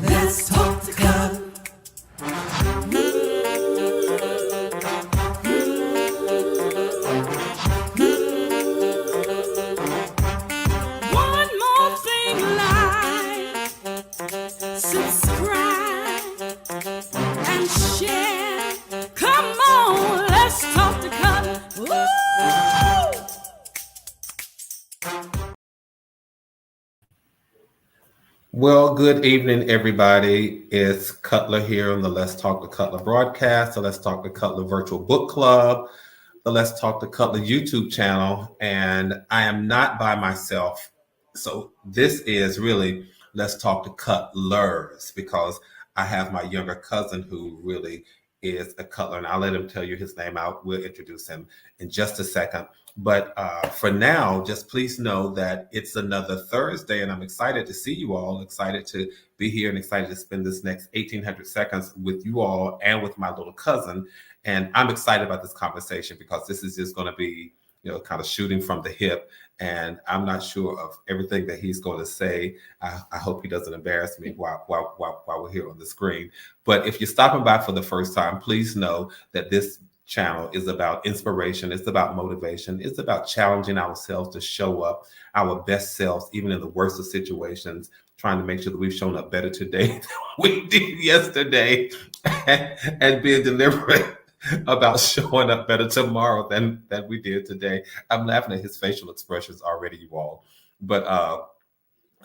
Let's talk to God. One more thing, like, subscribe, and share. Come on, let's talk to God. Woo! Well, good evening, everybody. It's Cutler here on the Let's Talk to Cutler broadcast, the Let's Talk to Cutler virtual book club, the Let's Talk to Cutler YouTube channel, and I am not by myself. So this is really Let's Talk to Cutlers because I have my younger cousin who really is a Cutler, and I'll let him tell you his name out. We'll introduce him in just a second. But for now, just please know that it's another Thursday, and I'm excited to see you all, excited to be here, and excited to spend this next 1,800 seconds with you all and with my little cousin. And I'm excited about this conversation because this is just going to be, kind of shooting from the hip. And I'm not sure of everything that he's going to say. I hope he doesn't embarrass me while we're here on the screen. But if you're stopping by for the first time, please know that this channel is about inspiration. It's about motivation. It's about challenging ourselves to show up our best selves, even in the worst of situations, trying to make sure that we've shown up better today than we did yesterday and being deliberate about showing up better tomorrow than we did today. I'm laughing at his facial expressions already, you all. But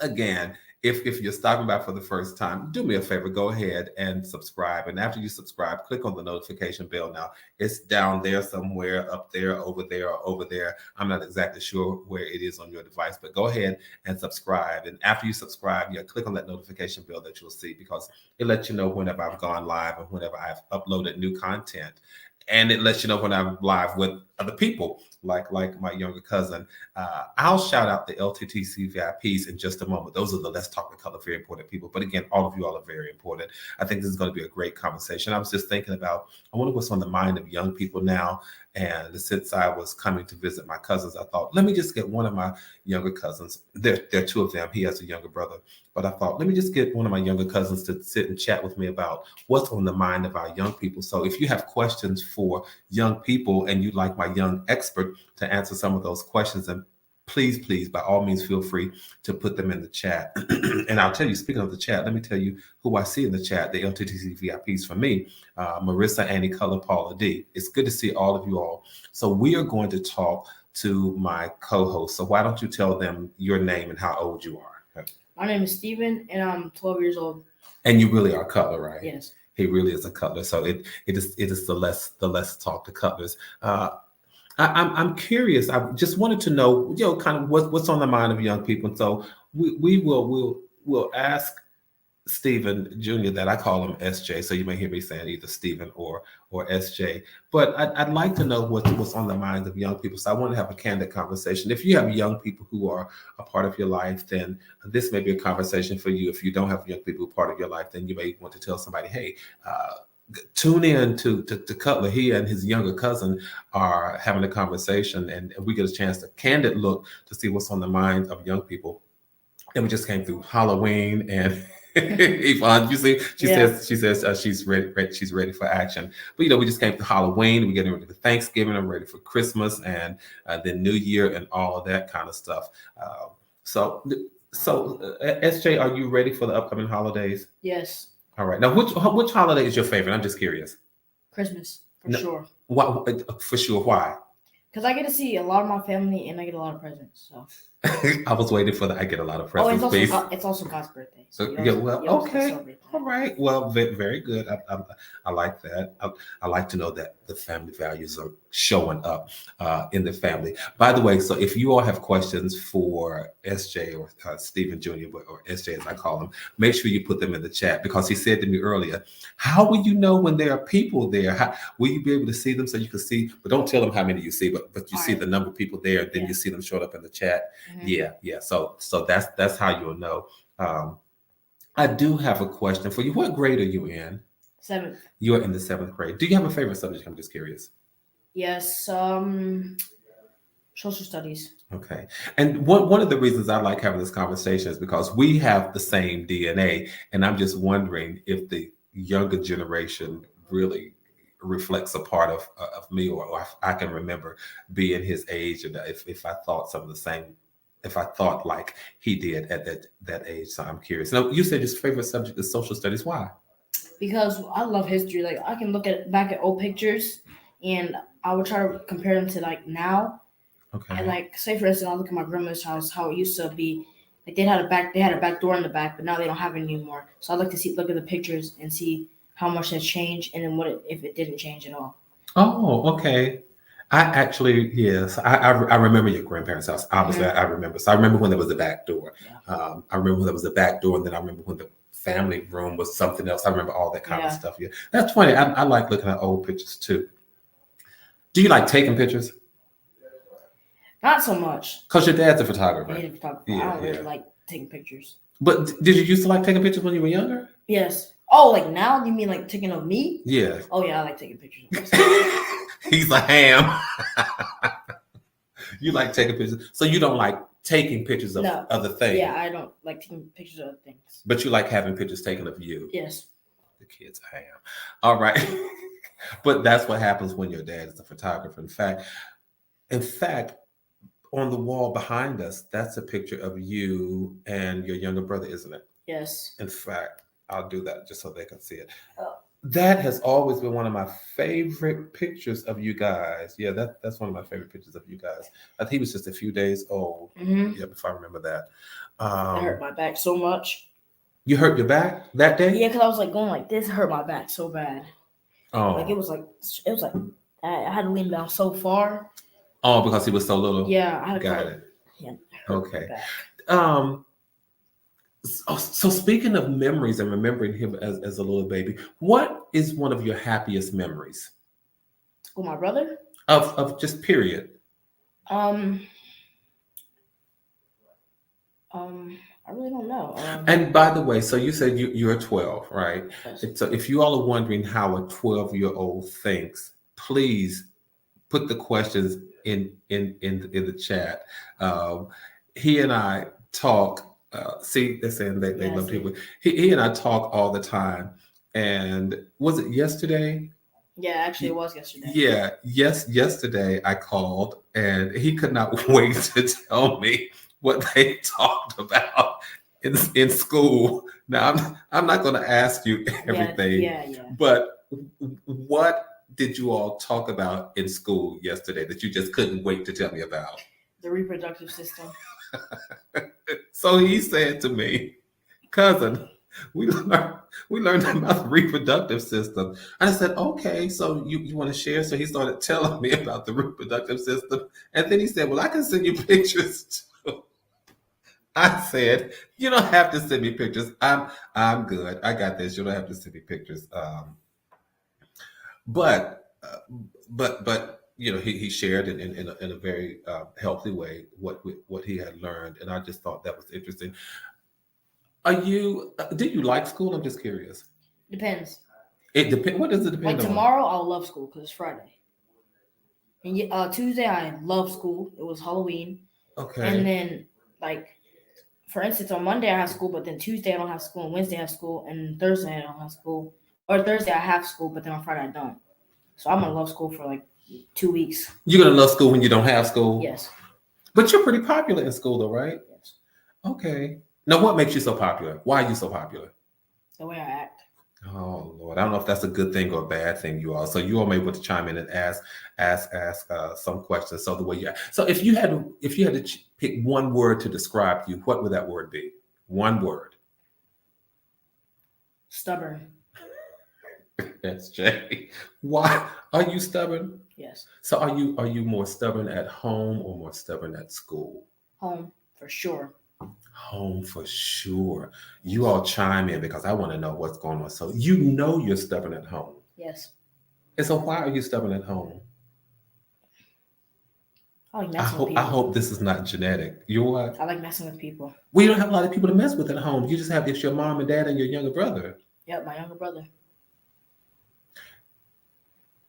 again, if you're stopping by for the first time, do me a favor, go ahead and subscribe. And after you subscribe, click on the notification bell. Now, it's down there somewhere, up there, over there, or over there. I'm not exactly sure where it is on your device, but go ahead and subscribe. And after you subscribe, click on that notification bell that you'll see, because it lets you know whenever I've gone live and whenever I've uploaded new content. And it lets you know when I'm live with other people, like my younger cousin. I'll shout out the LTTC VIPs in just a moment. Those are the Let's Talk to Color, very important people. But again, all of you all are very important. I think this is going to be a great conversation. I was just thinking about, I wonder what's on the mind of young people now. And since I was coming to visit my cousins, I thought, let me just get one of my younger cousins. There are two of them. He has a younger brother. But I thought, let me just get one of my younger cousins to sit and chat with me about what's on the mind of our young people. So if you have questions for young people and you'd like my young expert to answer some of those questions, and please, by all means, feel free to put them in the chat. And I'll tell you, speaking of the chat, let me tell you who I see in the chat, the LTTC VIPs for me, Marissa, Annie, Color, Paula D. It's good to see all of you all. So we are going to talk to my co-host. So why don't you tell them your name and how old you are? My name is Steven, and I'm 12 years old. And you really are Cutler, right? Yes. He really is a Cutler. So it is the Let's Talk to Cutlers. I'm curious. I just wanted to know, kind of what's on the mind of young people. And so we'll ask Stephen Jr. that I call him SJ. So you may hear me saying either Stephen or SJ. But I'd like to know what's on the minds of young people. So I want to have a candid conversation. If you have young people who are a part of your life, then this may be a conversation for you. If you don't have young people who are part of your life, then you may want to tell somebody, hey, tune in to Cutler. He and his younger cousin are having a conversation, and we get a chance to candid look to see what's on the minds of young people. And we just came through Halloween, and Yvonne, you see, she says she's ready. She's ready for action. But we just came through Halloween. We're getting ready for Thanksgiving. I'm ready for Christmas, and then New Year, and all of that kind of stuff. So SJ, are you ready for the upcoming holidays? Yes. All right. Now, which holiday is your favorite? I'm just curious. Christmas, for sure. What, for sure? Why? Because I get to see a lot of my family, and I get a lot of presents. So I was waiting for that. I get a lot of presents. It's also God's birthday. So okay. All right. Well, very good. I like that. I like to know that the family values are showing up in the family. By the way, so if you all have questions for SJ or Stephen Jr. or SJ as I call him, make sure you put them in the chat, because he said to me earlier, how will you know when there are people there? Will you be able to see them so you can see? But don't tell them how many you see, but you see the number of people there, and then you see them showing up in the chat. Mm-hmm. Yeah. So that's how you'll know. I do have a question for you. What grade are you in? 7th. You're in the 7th grade. Do you have a favorite subject? I'm just curious. Yes. Social studies. Okay. And one of the reasons I like having this conversation is because we have the same DNA. And I'm just wondering if the younger generation really reflects a part of me, or if I can remember being his age, and if I thought some of the same, if I thought like he did at that age. So I'm curious. Now, you said his favorite subject is social studies. Why? Because I love history. Like I can look at back at old pictures, and I would try to compare them to like now. Okay. And like, say for instance, I look at my grandma's house, how it used to be. Like they had a back door in the back, but now they don't have it anymore. So I'd like to look at the pictures and see how much has changed, and then if it didn't change at all. Oh, okay. I actually, yes, I remember your grandparents' house. Obviously, I remember. So I remember when there was a back door. Yeah. I remember when there was a back door, and then I remember when the family room was something else. I remember all that kind of stuff. Yeah, that's funny. I like looking at old pictures too. Do you like taking pictures? Not so much. Because your dad's a I photographer. hate photography. Yeah, I don't really yeah. like taking pictures. But did you used to like taking pictures when you were younger? Yes. Oh, like now? You mean like taking of me? Yeah. Oh yeah, I like taking pictures of myself. He's a ham. You like taking pictures. So you don't like taking pictures of No. other things. Yeah, I don't like taking pictures of other things. But you like having pictures taken of you. Yes. The kid's a ham. All right. But that's what happens when your dad is a photographer. In fact, on the wall behind us, that's a picture of you and your younger brother, isn't it? Yes. In fact, I'll do that just so they can see it. Oh. That has always been one of my favorite pictures of you guys. Yeah, that's one of my favorite pictures of you guys. I think he was just a few days old. Mm-hmm. Yeah, if I remember that. It hurt my back so much. You hurt your back that day? Yeah, because I was like going like this. It hurt my back so bad. Oh. Like it was like I had to lean down so far. Oh, because he was so little. Yeah, I had to Got go- it. Yeah. It hurt Okay. my back. So speaking of memories and remembering him as a little baby, what is one of your happiest memories With my brother. of just period? I really don't know. And by the way, so you said you're 12, right? Yes. So if you all are wondering how a 12-year-old thinks, please put the questions in the chat. He and I talk. See, they're saying they Yeah, I love see. people. He and I talk all the time. And was it yesterday? Yeah, actually, it was yesterday. Yeah, yesterday I called and he could not wait to tell me what they talked about in school. Now I'm not going to ask you everything, Yeah. but what did you all talk about in school yesterday that you just couldn't wait to tell me about? The reproductive system. So he said to me, cousin, we learned about the reproductive system. And I said, okay, so you want to share? So he started telling me about the reproductive system. And then he said, well, I can send you pictures too. I said, you don't have to send me pictures. I'm good. I got this. You don't have to send me pictures. But you know, he shared in a very healthy way what he had learned, and I just thought that was interesting. Do you like school? I'm just curious. Depends. It depends. What does it depend Like on? tomorrow, I'll love school because it's Friday. And Tuesday, I love school. It was Halloween. Okay. And then, like, for instance, on Monday I have school, but then Tuesday I don't have school, and Wednesday I have school, and Thursday I don't have school. Or Thursday I have school, but then on Friday I don't. So I'm gonna love school for like 2 weeks. You're gonna love school when you don't have school. Yes. But you're pretty popular in school, though, right? Yes. Okay. Now, what makes you so popular? Why are you so popular? The way I act. Oh Lord, I don't know if that's a good thing or a bad thing, you all. So you all may want to chime in and ask some questions. So the way you, so if you had to pick one word to describe you, what would that word be? One word. Stubborn. That's Jay. Why are you stubborn? Yes. So are you more stubborn at home or more stubborn at school? Home for sure. Home for sure. You all chime in because I want to know what's going on. So you know you're stubborn at home. Yes. And so why are you stubborn at home? I like messing with people. I hope this is not genetic. You know what? I like messing with people. Well, you don't have a lot of people to mess with at home. You just have it's your mom and dad and your younger brother. Yep, my younger brother.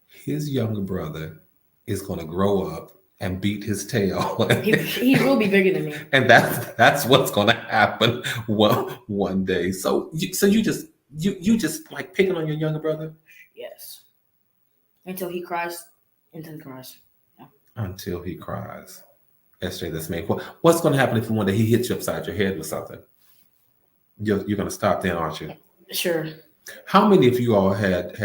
His younger brother is going to grow up and beat his tail. He will be bigger than me. And that's what's going to happen one day. So you just like picking on your younger brother Yes. Until he cries. Until he cries. until he cries. SJ, that's me. What's going to happen if one day he hits you upside your head with something? You're going to stop then, aren't you? Sure. How many of you all had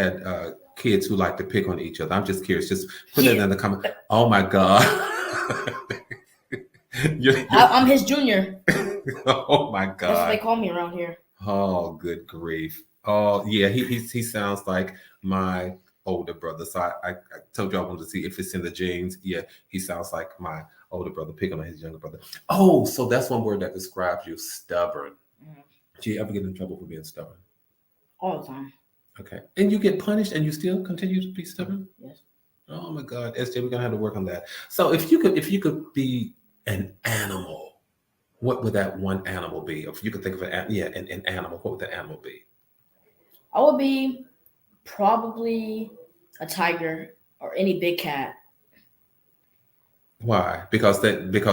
kids who like to pick on each other? I'm just curious. Just put that in the comment. Oh my God. I'm his junior. Oh my God. That's what they call me around here. Oh, good grief. Oh, yeah. He sounds like my older brother. So I told you I wanted to see if it's in the genes. Yeah, he sounds like my older brother picking on his younger brother. Oh, so that's one word that describes you, stubborn. Mhm. Do you ever get in trouble for being stubborn? All the time. Okay. And you get punished and you still continue to be stubborn? Yes. Oh my God, SJ, we're gonna have to work on that. So if you could be an animal, what would that one animal be? If you could think of an animal, what would that animal be? I would be probably a tiger or any big cat. Why? Because they pick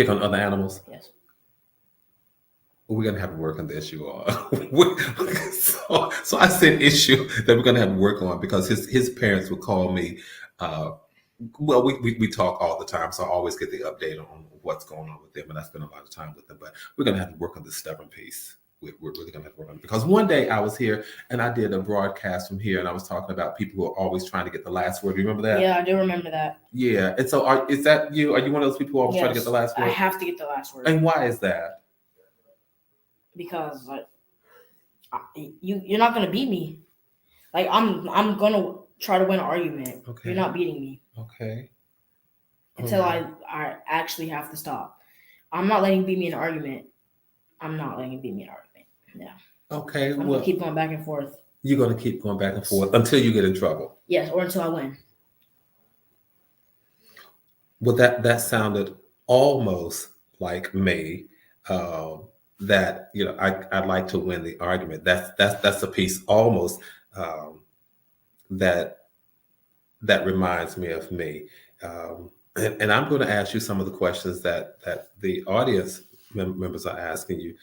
on other animals. Yes. We're gonna have to work on this, you all. So I said issue that we're gonna have to work on because his parents would call me. Well, we talk all the time, so I always get the update on what's going on with them, and I spend a lot of time with them. But we're gonna have to work on this stubborn piece. We're really gonna have to work on it because one day I was here and I did a broadcast from here, and I was talking about people who are always trying to get the last word. Remember that? Yeah, I do remember that. Yeah. And so, is that you? Are you one of those people who always try to get the last word? I have to get the last word. And why is that? Because like you're not gonna beat me. Like I'm gonna try to win an argument. Okay. You're not beating me Okay. until Alright. I actually have to stop. I'm not letting you beat me in an argument. I'm not letting you beat me in an argument. Yeah. Okay. I'm gonna keep going back and forth. You're gonna keep going back and forth until you get in trouble. Yes, or until I win. Well, that sounded almost like me. That I'd like to win the argument. That's a piece almost that reminds me of me. And I'm going to ask you some of the questions that the audience members are asking you.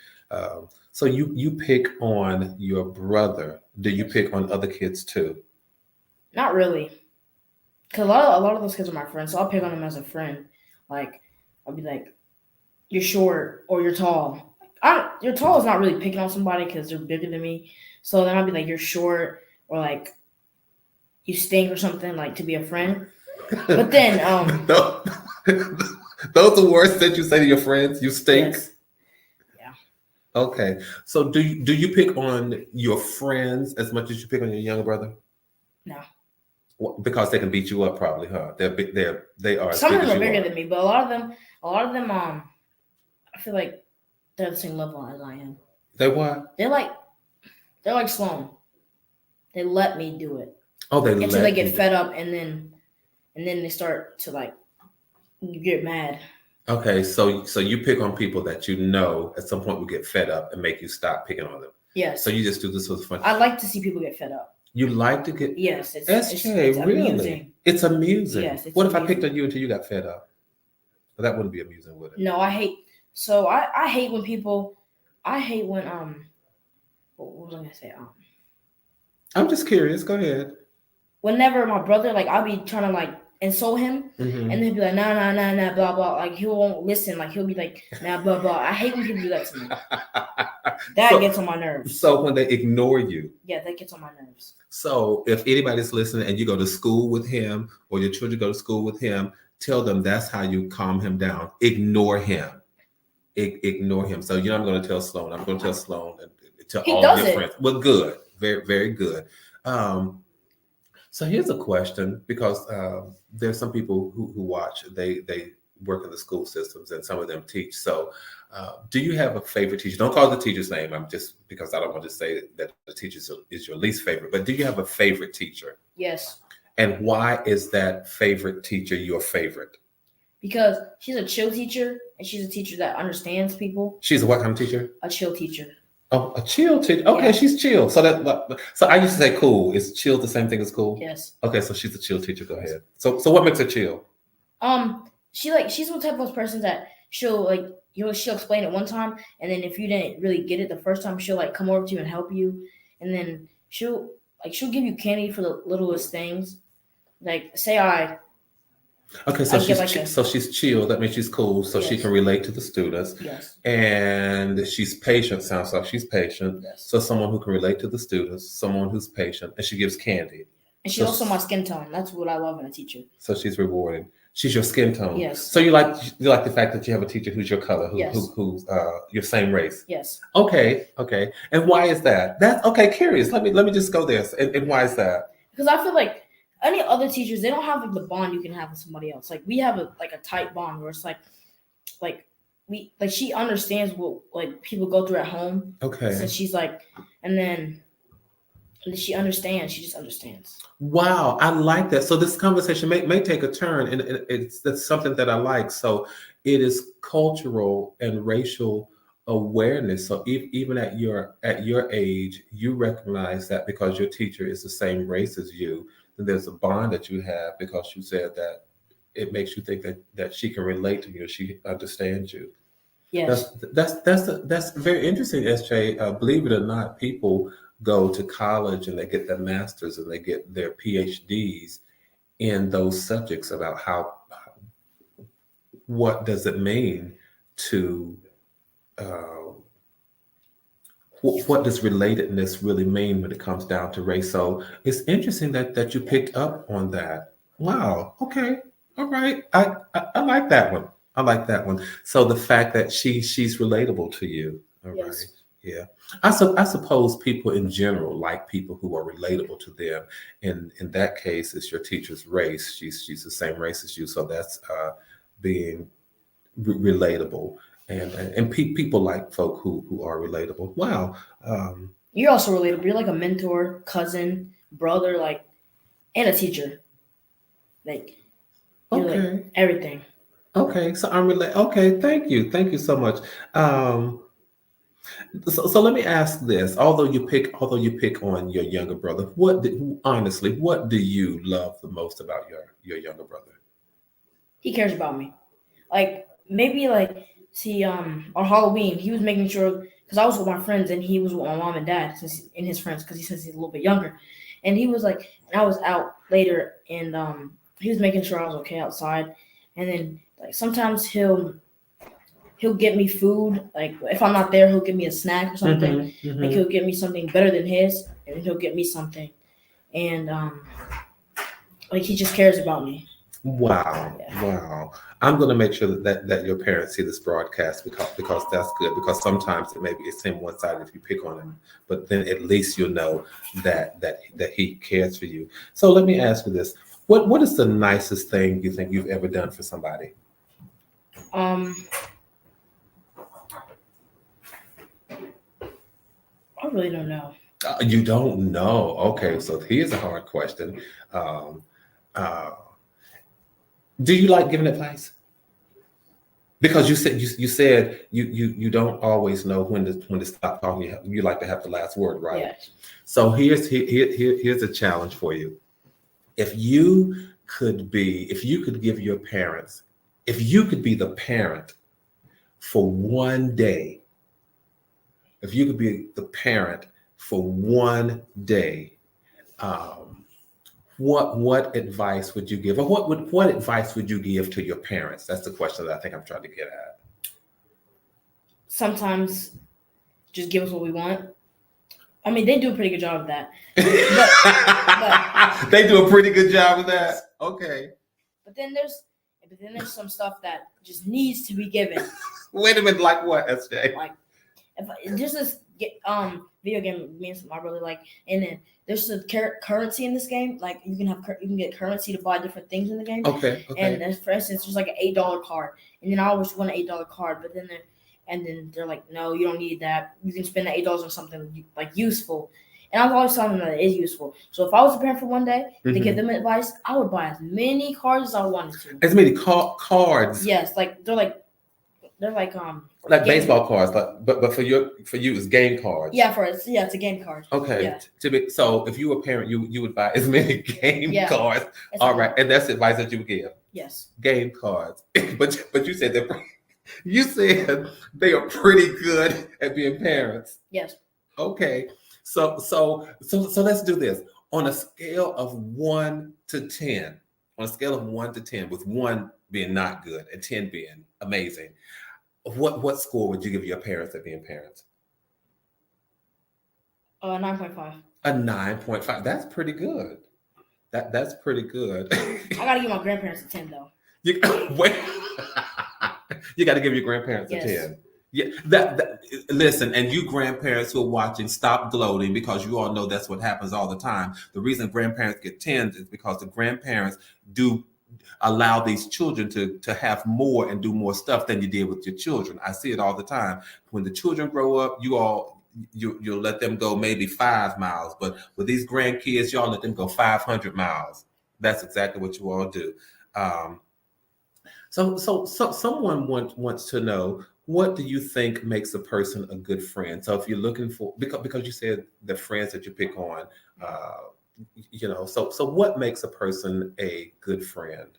So you pick on your brother. Do you pick on other kids too? Not really. Because a lot of those kids are my friends, so I'll pick on them as a friend. Like, I'll be like, you're short or you're tall. You're tall is not really picking on somebody because they're bigger than me. So then I'll be like, you're short or like, you stink or something, like to be a friend. But then, those are words that you say to your friends. You stink. Yes. Yeah. Okay. So do you pick on your friends as much as you pick on your younger brother? No. Well, because they can beat you up, probably, huh? They are. Some of them are bigger than me, but a lot of them, I feel like they're the same level as I am. They what? They're like Sloan. They let me do it. Oh, they until they get fed up, and then they start to like get mad. Okay, so you pick on people that you know at some point will get fed up and make you stop picking on them. Yes. So you just do this for fun. I like to see people get fed up. You like to get Yes. It's really? amusing. It's amusing. Yes. It's what if I amusing. picked on you until you got fed up? Well, that wouldn't be amusing, would it? No, I hate. So I hate when people. I hate when What was I gonna say? I'm just curious. Go ahead. Whenever my brother, like, I'll be trying to like insult him, Mhm. and he'll be like, nah, blah blah. Like he won't listen. Like he'll be like, nah, blah blah. I hate when people do that to me. That gets on my nerves. So when they ignore you. Yeah, that gets on my nerves. So if anybody's listening and you go to school with him or your children go to school with him, tell them that's how you calm him down. Ignore him. Ignore him. So I'm going to tell Sloan. I'm going to tell Sloan and tell all of your friends. Well, good. Very, very good. So here's a question, because there's some people who watch. They work in the school systems, and some of them teach. So do you have a favorite teacher? Don't call the teacher's name. I'm just, because I don't want to say that the teacher is your least favorite, but do you have a favorite teacher? Yes. And why is that favorite teacher your favorite? Because she's a chill teacher, and she's a teacher that understands people. She's a what kind of teacher? A chill teacher. Oh, a chill teacher. Okay, Yeah. she's chill. So so I used to say cool. Is chill the same thing as cool? Yes. Okay, so she's a chill teacher. Go ahead. So what makes her chill? She's one type of person that she'll like she'll explain it one time, and then if you didn't really get it the first time, she'll like come over to you and help you, and then she'll give you candy for the littlest things. Like say Okay, so I get like she's chill. That means she's cool, so she Yes. can relate to the students, yes, and she's patient. Sounds like she's patient. yes, So someone who can relate to the students, someone who's patient, and she gives candy. and she's So- also my skin tone. That's what I love in a teacher. So she's rewarding. She's your skin tone. Yes. So you like the fact that you have a teacher who's your color, Yes. who's your same race. Yes, Okay. And why is that? That's okay. Curious. Let me just go there. And why is that? because I feel like any other teachers, they don't have like the bond you can have with somebody else. Like we have a tight bond where it's like we like she understands what like people go through at home. Okay. So she's like, and then she understands. She just understands. Wow, I like that. So this conversation may take a turn, and that's something that I like. So it is cultural and racial awareness. So even at your age, you recognize that because your teacher is the same race as you, then there's a bond that you have because you said that it makes you think that she can relate to you, she understands you. Yes. That's very interesting, SJ. Believe it or not, people go to college and they get their masters and they get their PhDs in those subjects about what does it mean to what does relatedness really mean when it comes down to race. So it's interesting that you picked up on that. Wow. Okay. All right. I like that one. I like that one. So the fact that she's relatable to you. All right. Yes. Yeah. I suppose people in general like people who are relatable to them. In that case, it's your teacher's race. She's the same race as you. So that's being relatable. And people like folk who are relatable. Wow. You're also relatable. You're like a mentor, cousin, brother, like, and a teacher. Like, you're Okay. like everything. Okay. So I'm related. Okay. Thank you. Thank you so much. So let me ask this. Although you pick on your younger brother, honestly, what do you love the most about your younger brother? He cares about me. Like maybe like see on Halloween he was making sure because I was with my friends and he was with my mom and dad and his friends because he says he's a little bit younger, and he was like and I was out later and he was making sure I was okay outside, and then like sometimes he'll get me food. Like if I'm not there, he'll give me a snack or something. Like he'll get me something better than his, and then he'll get me something. And like he just cares about me. Wow. Yeah. Wow. I'm going to make sure that your parents see this broadcast because that's good, because sometimes it seems one-sided if you pick on him, but then at least you'll know that he cares for you. So let me ask you this. What is the nicest thing you think you've ever done for somebody? I really don't know. You don't know. Okay, so here's a hard question. Do you like giving advice? Because you said you don't always know when to stop talking. You like to have the last word, right? Yeah. So here's a challenge for you. If you could be the parent for one day. If you could be the parent for one day, what advice would you give, or what advice would you give to your parents? That's the question that I think I'm trying to get at. Sometimes just give us what we want. I mean, they do a pretty good job of that. They do a pretty good job of that. Okay. But then there's some stuff that just needs to be given. Wait a minute, like what, SJ? Like if there's this video game me and my brother like, and then there's a currency in this game. Like you can get currency to buy different things in the game. Okay. And for instance, there's like an $8 card, and then I always want an $8 card, but then they're like, no, you don't need that. You can spend the $8 on something like useful. And I've always told them that it is useful. So if I was a parent for one day to give them advice, I would buy as many cards as I wanted to. As many cards. Yes, like they're like They're like Like game- baseball cards, but for you it's game cards. Yeah, it's a game card. Okay. Yeah. So if you were a parent, you would buy as many game Yeah. cards. It's All like- right, and that's the advice that you would give. Yes. Game cards, but you said you said they are pretty good at being parents. Yes. Okay, so let's do this on a scale of 1 to 10. On a scale of 1 to 10, with 1 being not good and 10 being amazing, what score would you give your parents at being parents? 9.5. A 9.5. That's pretty good. That's pretty good. I gotta give my grandparents a 10 though. You wait. You got to give your grandparents Yes. a 10. Yeah, that listen, and you grandparents who are watching, stop gloating, because you all know that's what happens all the time. The reason grandparents get 10s is because the grandparents do allow these children to have more and do more stuff than you did with your children. I see it all the time. When the children grow up, you'll let them go maybe 5 miles, but with these grandkids, y'all let them go 500 miles. That's exactly what you all do. So someone wants to know, what do you think makes a person a good friend? So if you're looking for, because you said the friends that you pick on, so what makes a person a good friend?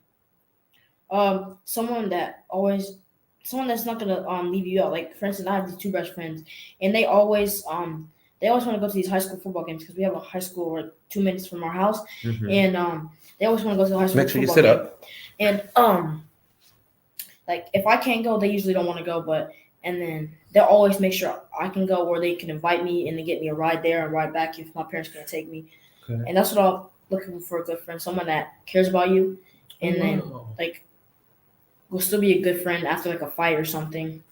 Someone that's not gonna leave you out. Like for instance, I have these 2 best friends, and they always want to go to these high school football games because we have a high school like 2 minutes from our house, Mhm. and they always want to go to the high school. Make sure you football sit game. up. And like if I can't go, they usually don't want to go, and then they'll always make sure I can go, or they can invite me and then get me a ride there and ride back if my parents can't take me. Okay. And that's what I'm looking for, a good friend, someone that cares about you, and then Wow. like will still be a good friend after like a fight or something.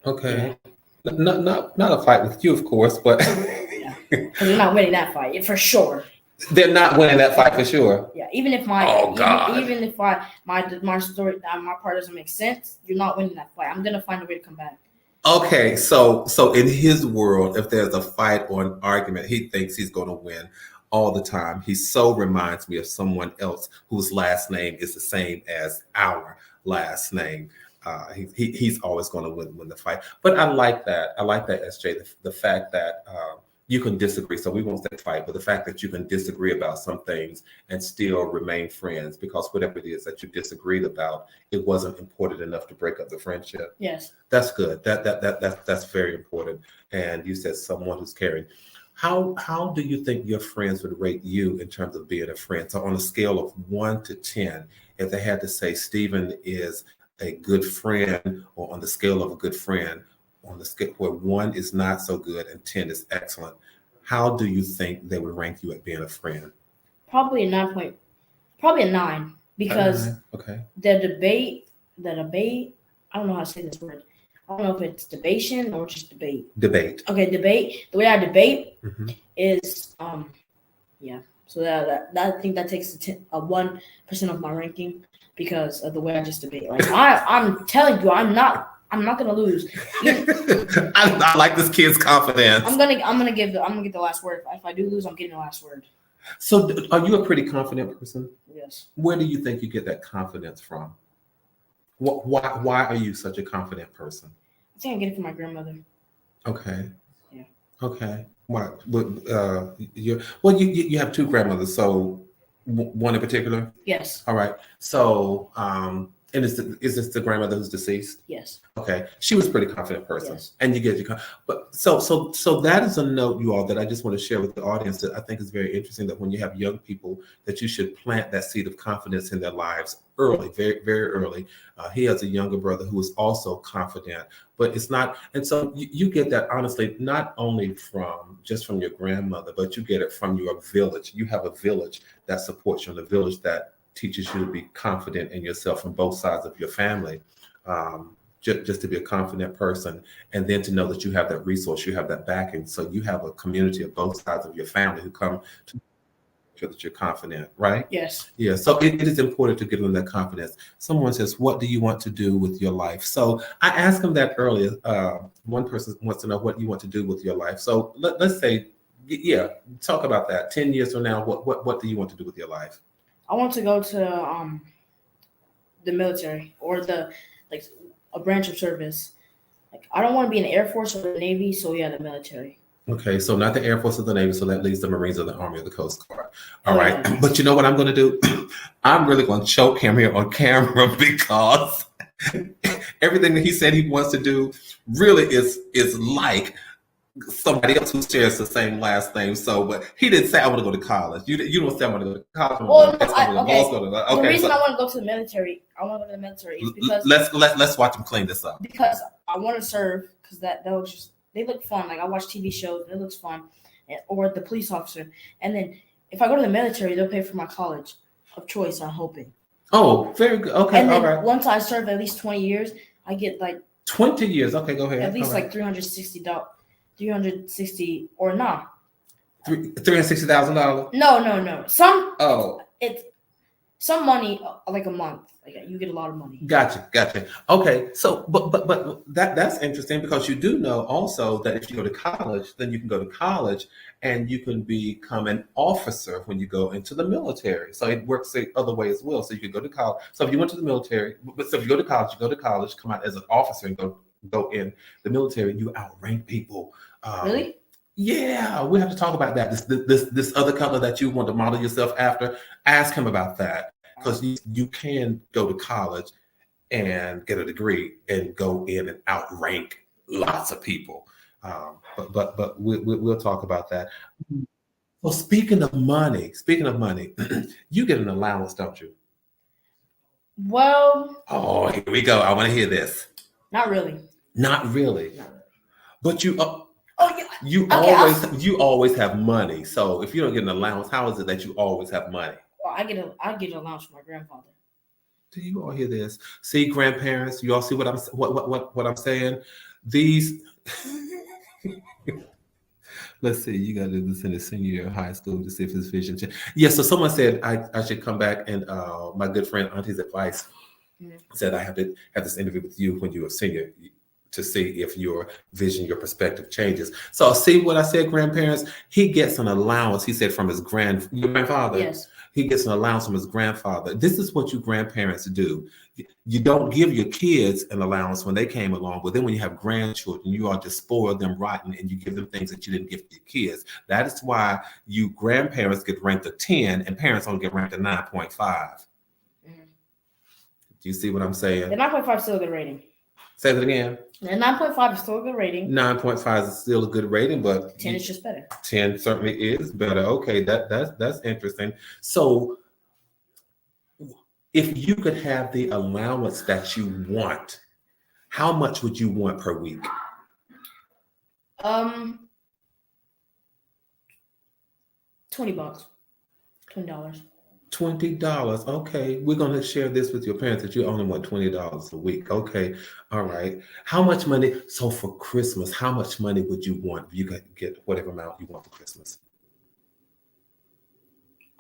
Okay. Not a fight with you, of course, but Because they're not winning that fight for sure. they're not winning that fight for sure. Yeah, even if my Oh, God. even if my story my part doesn't make sense, you're not winning that fight. I'm gonna find a way to come back. Okay, so in his world, if there's a fight or an argument, he thinks he's going to win all the time. He so reminds me of someone else whose last name is the same as our last name. He's always going to win the fight. But I like that. I like that, SJ. The fact that you can disagree. So we won't say fight, but the fact that you can disagree about some things and still remain friends, because whatever it is that you disagreed about, it wasn't important enough to break up the friendship. Yes. That's good. That's very important. And you said someone who's caring. How do you think your friends would rate you in terms of being a friend? So on a scale of 1 to 10, if they had to say Stephen is a good friend, or on the scale of a good friend, on the scale where 1 is not so good and 10 is excellent, how do you think they would rank you at being a friend? Probably a 9, because Okay. the debate, I don't know how to say this word. I don't know if it's debation or just debate. Debate. Okay, debate. The way I debate Mhm. is yeah. So that I think that takes a 1% of my ranking because of the way I just debate. Like I'm telling you, I'm not gonna lose. I like this kid's confidence. I'm gonna get the last word. If I do lose, I'm getting the last word. So are you a pretty confident person? Yes. Where do you think you get that confidence from? Why are you such a confident person? I think I get it from my grandmother. Okay. Yeah. Okay. Why? You have 2 grandmothers, so one in particular. Yes. All right. So and is this the grandmother who's deceased? Yes. Okay, she was a pretty confident person, Yes. and you get your but so that is a note, you all, that I just want to share with the audience that I think is very interesting. That when you have young people, that you should plant that seed of confidence in their lives early, very very early. He has a younger brother who is also confident, but it's not, and so you get that honestly not only from your grandmother, but you get it from your village. You have a village that supports you, and a village that teaches you to be confident in yourself from both sides of your family. Just to be a confident person, and then to know that you have that resource, you have that backing. So you have a community of both sides of your family who come to make sure that you're confident, right? Yes. Yeah, so it is important to give them that confidence. Someone says, what do you want to do with your life? So I asked them that earlier. One person wants to know what you want to do with your life. So let's say, yeah, talk about that. 10 years from now, what do you want to do with your life? I want to go to the military or the a branch of service. Like I don't want to be in the Air Force or the Navy, so yeah, the military. Okay, so not the Air Force or the Navy, so that leaves the Marines or the Army or the Coast Guard. All Oh, right, yeah. but you know what I'm going to do? I'm really going to choke him here on camera because everything that he said he wants to do really is like somebody else who shares the same last name. So, but he didn't say I want to go to college. You don't say I want to go to college. Well, no, That's what the okay. law's gonna go. The Okay, reason so I want to go to the military, is because let's watch him clean this up. because I want to serve because that looks just they look fun. Like I watch TV shows and it looks fun, or the police officer. And then if I go to the military, they'll pay for my college of choice. I'm hoping. Oh, very good. Okay, And all then right. once I serve at least 20 years, I get like 20 years. Okay, go ahead. at least All right. like $360 or nah. $360,000. No. Oh, It's some money like a month. Like you get a lot of money. gotcha. Okay, so but that's interesting because you do know also that if you go to college, then you can go to college and you can become an officer when you go into the military. So it works the other way as well. So you can go to college. So if you went to the military, but so if you go to college, come out as an officer and go in the military, you outrank people. Really? Yeah, we have to talk about that. This other color that you want to model yourself after. Ask him about that because you can go to college and get a degree and go in and outrank lots of people. But we'll talk about that. Well, speaking of money, you get an allowance, don't you? Well, Oh, here we go. I want to hear this. not really. Not really, Not really. but you. Oh yeah. You Okay, you always have money. So if you don't get an allowance, how is it that you always have money? Well, I get an allowance from my grandfather. Do you all hear this? See, grandparents, you all see what I'm saying? These let's see, you got to do this in the senior year of high school to see if his vision change. Yeah, so someone said I should come back and my good friend Auntie's advice said I have to have this interview with you when you're a senior to see if your vision, your perspective changes. So see what I said, grandparents? He gets an allowance, he said, from his grandfather. Yes. He gets an allowance from his grandfather. This is what you grandparents do. You don't give your kids an allowance when they came along, but then when you have grandchildren, you are to spoil them rotten and you give them things that you didn't give your kids. That is why you grandparents get ranked a 10 and parents only get ranked a 9.5. Mhm. Do you see what I'm saying? The 9.5 is still a good rating. Say that again. The 9.5 is still a good rating. 9.5 is still a good rating, but 10 is just better. 10 certainly is better. Okay, that's interesting. So if you could have the allowance that you want, how much would you want per week? $20. $20. Okay, we're going to share this with your parents that you only want $20 a week. Okay, all right. How much money? So for Christmas, how much money would you want if you could get whatever amount you want for Christmas?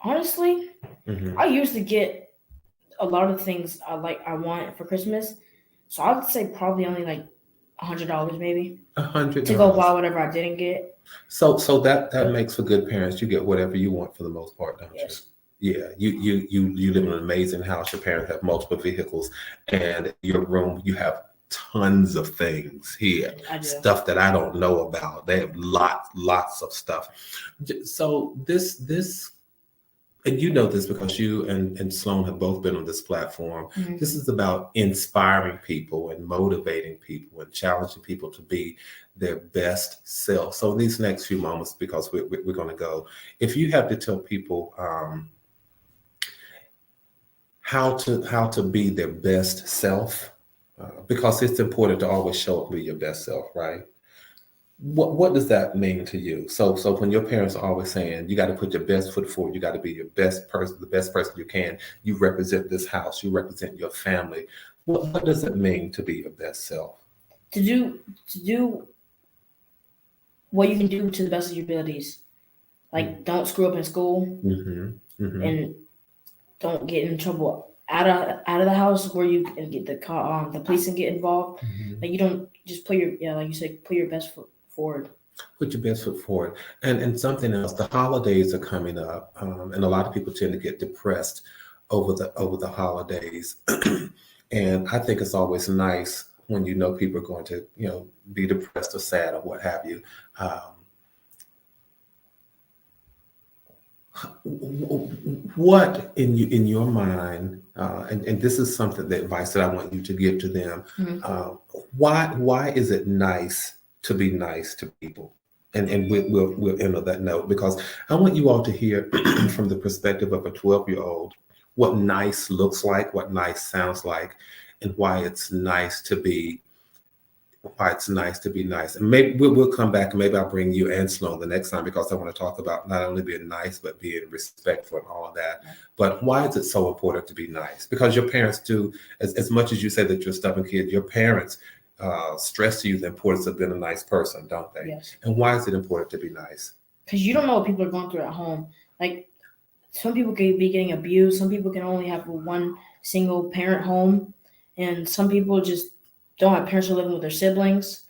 Honestly, Mhm. I usually get a lot of things I want for Christmas. So I would say probably only like $100 maybe $100 to go buy whatever I didn't get. So that makes for good parents. You get whatever you want for the most part, don't Yes. you? Yeah, you live in an amazing house. Your parents have multiple vehicles, and your room you have tons of things here, I do. stuff that I don't know about. They have lots of stuff. So this, and you know this because you and Sloan have both been on this platform. Mhm. This is about inspiring people and motivating people and challenging people to be their best self. So in these next few moments, because we're going to go, if you have to tell people how to be their best self, because it's important to always show up and be your best self, right? What does that mean to you? So when your parents are always saying you got to put your best foot forward, you got to be your best person, the best person you can. You represent this house, you represent your family. What does it mean to be your best self? To do what you can do to the best of your abilities. Like don't screw up in school Mm-hmm. Mm-hmm. and don't get in trouble out of the house where you can get the police can get involved. Mm-hmm. Like you don't just put your like you said, put your best foot forward. Put your best foot forward. And something else, the holidays are coming up, and a lot of people tend to get depressed over the holidays. And I think it's always nice when you know people are going to, be depressed or sad or what have you. What in your mind, and this is something, the advice that I want you to give to them. Mhm. Why is it nice to be nice to people? And we'll end on that note, because I want you all to hear from the perspective of a 12-year-old what nice looks like, what nice sounds like, and why it's nice to be nice. And maybe we'll come back, and maybe I'll bring you and Sloan the next time, because I want to talk about not only being nice, but being respectful and all of that. But why is it so important to be nice? Because your parents do, as much as you say that you're a stubborn kid, your parents stress to you the importance of being a nice person, don't they? Yes. And why is it important to be nice? Because you don't know what people are going through at home. Like, some people could be getting abused. Some people can only have one single parent home. And some people just don't have parents who are living with their siblings,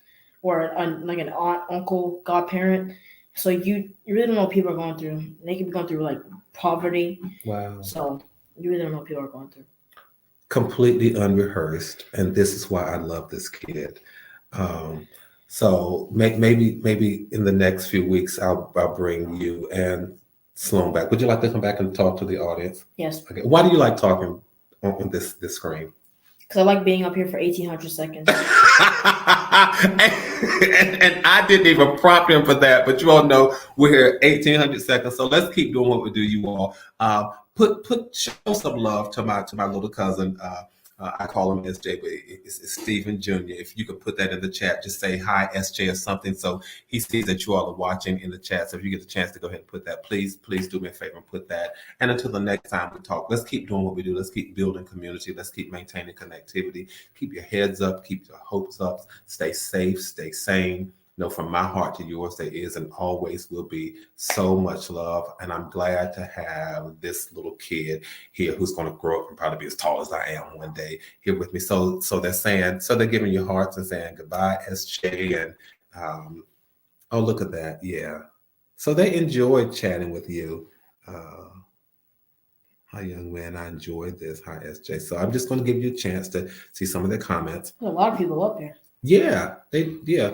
or like an aunt, uncle, godparent. So you really don't know what people are going through. They could be going through like poverty. Wow. So you really don't know what people are going through. Completely unrehearsed, and this is why I love this kid. So maybe in the next few weeks I'll bring you and Sloan back. Would you like to come back and talk to the audience? Yes. Okay. Why do you like talking on this screen? Because I like being up here for 1,800 seconds. and I didn't even prompt him for that, but you all know we're here 1,800 seconds. So let's keep doing what we do, you all. Show some love to my little cousin. I call him SJ, but it's Stephen Jr. If you could put that in the chat, just say hi SJ or something, so he sees that you all are watching in the chat. So if you get the chance to go ahead and put that, please do me a favor and put that. And until the next time we talk, let's keep doing what we do. Let's keep building community. Let's keep maintaining connectivity. Keep your heads up. Keep your hopes up. Stay safe. Stay sane. From my heart to yours, there is and always will be so much love. And I'm glad to have this little kid here who's going to grow up and probably be as tall as I am one day here with me. So they're giving you hearts and saying goodbye, SJ. And oh, look at that. Yeah. So they enjoyed chatting with you. Hi, young man. I enjoyed this. Hi, SJ. So I'm just going to give you a chance to see some of the comments. There's a lot of people up here. Yeah,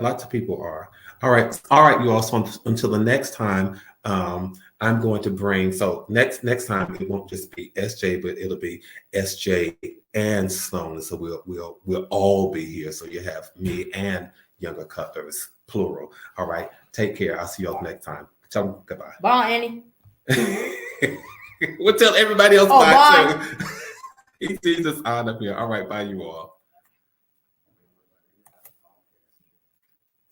lots of people are. All right, you all. So until the next time, I'm going to bring. So next time it won't just be SJ, but it'll be SJ and Sloan. So we'll all be here. So you have me and younger Cutlers, plural. All right, take care. I'll see you all next time. Tell them goodbye. Bye, Annie. We'll tell everybody else bye. Too. He sees us on up here. All right, bye, you all.